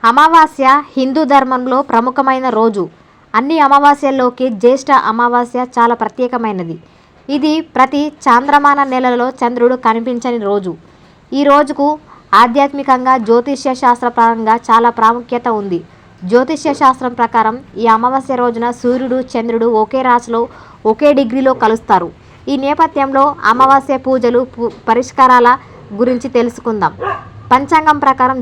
అమావాస్య హిందూ ధర్మంలో ప్రముఖమైన రోజు. అన్ని అమావాస్యల్లోకి జ్యేష్ఠ అమావాస్య చాలా ప్రత్యేకమైనది. ఇది ప్రతి చాంద్రమాన నెలలో చంద్రుడు కనిపించని రోజు. ఈ రోజుకు ఆధ్యాత్మికంగా జ్యోతిష్య శాస్త్రపరంగా చాలా ప్రాముఖ్యత ఉంది. జ్యోతిష్య శాస్త్రం ప్రకారం ఈ అమావాస్య రోజున సూర్యుడు చంద్రుడు ఒకే రాశిలో ఒకే డిగ్రీలో కలుస్తారు. ఈ నేపథ్యంలో అమావాస్య పూజలు పరిష్కారాల గురించి తెలుసుకుందాం. పంచాంగం ప్రకారం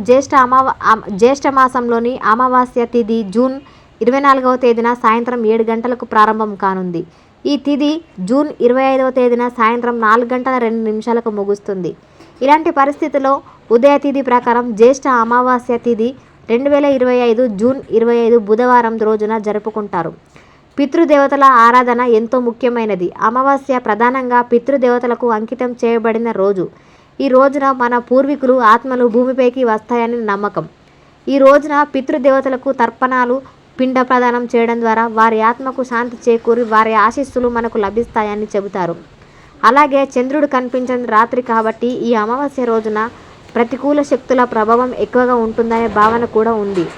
జ్యేష్ఠ మాసంలోని అమావాస్య తిథి జూన్ 24వ తేదీన సాయంత్రం 7 గంటలకు ప్రారంభం కానుంది. ఈ తిథి జూన్ 25వ తేదీన సాయంత్రం 4 గంటల 2 నిమిషాలకు ముగుస్తుంది. ఇలాంటి పరిస్థితుల్లో ఉదయ తిథి ప్రకారం జ్యేష్ఠ అమావాస్య తిథి 2025 జూన్ 25 బుధవారం రోజున జరుపుకుంటారు. పితృదేవతల ఆరాధన ఎంతో ముఖ్యమైనది. అమావాస్య ప్రధానంగా పితృదేవతలకు అంకితం చేయబడిన రోజు. ఈ రోజున మన పూర్వీకులు ఆత్మలు భూమిపైకి వస్తాయని నమ్మకం. ఈ రోజున పితృదేవతలకు తర్పణాలు పిండ ప్రదానం చేయడం ద్వారా వారి ఆత్మకు శాంతి చేకూరి వారి ఆశీస్సులు మనకు లభిస్తాయని చెబుతారు. అలాగే చంద్రుడు కనిపించని రాత్రి కాబట్టి ఈ అమావాస్య రోజున ప్రతికూల శక్తుల ప్రభావం ఎక్కువగా ఉంటుందనే భావన కూడా ఉంది.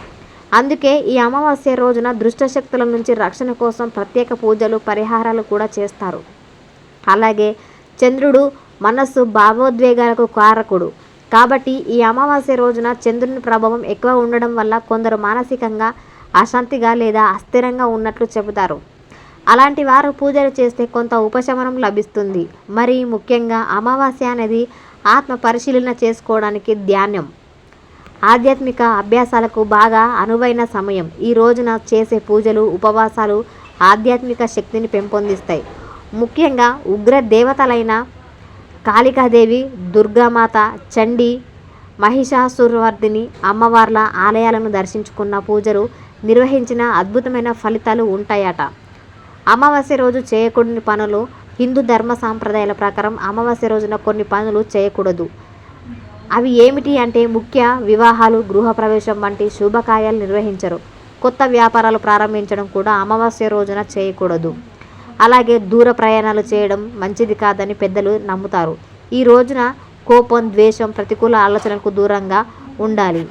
అందుకే ఈ అమావాస్య రోజున దుష్ట శక్తుల నుంచి రక్షణ కోసం ప్రత్యేక పూజలు పరిహారాలు కూడా చేస్తారు. అలాగే చంద్రుడు మనస్సు భావోద్వేగాలకు కారకుడు కాబట్టి ఈ అమావాస్య రోజున చంద్రుని ప్రభావం ఎక్కువ ఉండడం వల్ల కొందరు మానసికంగా అశాంతిగా లేదా అస్థిరంగా ఉన్నట్లు చెబుతారు. అలాంటి వారు పూజలు చేస్తే కొంత ఉపశమనం లభిస్తుంది. మరి ముఖ్యంగా అమావాస్య అనేది ఆత్మ పరిశీలన చేసుకోవడానికి ధ్యానం ఆధ్యాత్మిక అభ్యాసాలకు బాగా అనువైన సమయం. ఈ రోజున చేసే పూజలు ఉపవాసాలు ఆధ్యాత్మిక శక్తిని పెంపొందిస్తాయి. ముఖ్యంగా ఉగ్ర దేవతలైన కాళికాదేవి, దుర్గామాత, చండీ, మహిషాసురవర్ధిని అమ్మవార్ల ఆలయాలను దర్శించుకున్న పూజలు నిర్వహించిన అద్భుతమైన ఫలితాలు ఉంటాయట. అమావాస్య రోజు చేయకూడని పనులు. హిందూ ధర్మ సాంప్రదాయాల ప్రకారం అమావాస్య రోజున కొన్ని పనులు చేయకూడదు. అవి ఏమిటి అంటే ముఖ్య వివాహాలు, గృహప్రవేశం వంటి శుభకార్యాలు నిర్వహించరు. కొత్త వ్యాపారాలు ప్రారంభించడం కూడా అమావాస్య రోజున చేయకూడదు. అలాగే దూర ప్రయాణాలు చేయడం మంచిది కాదని పెద్దలు నమ్ముతారు. ఈ రోజున కోపం, ద్వేషం, ప్రతికూల ఆలోచనలకు దూరంగా ఉండాలి.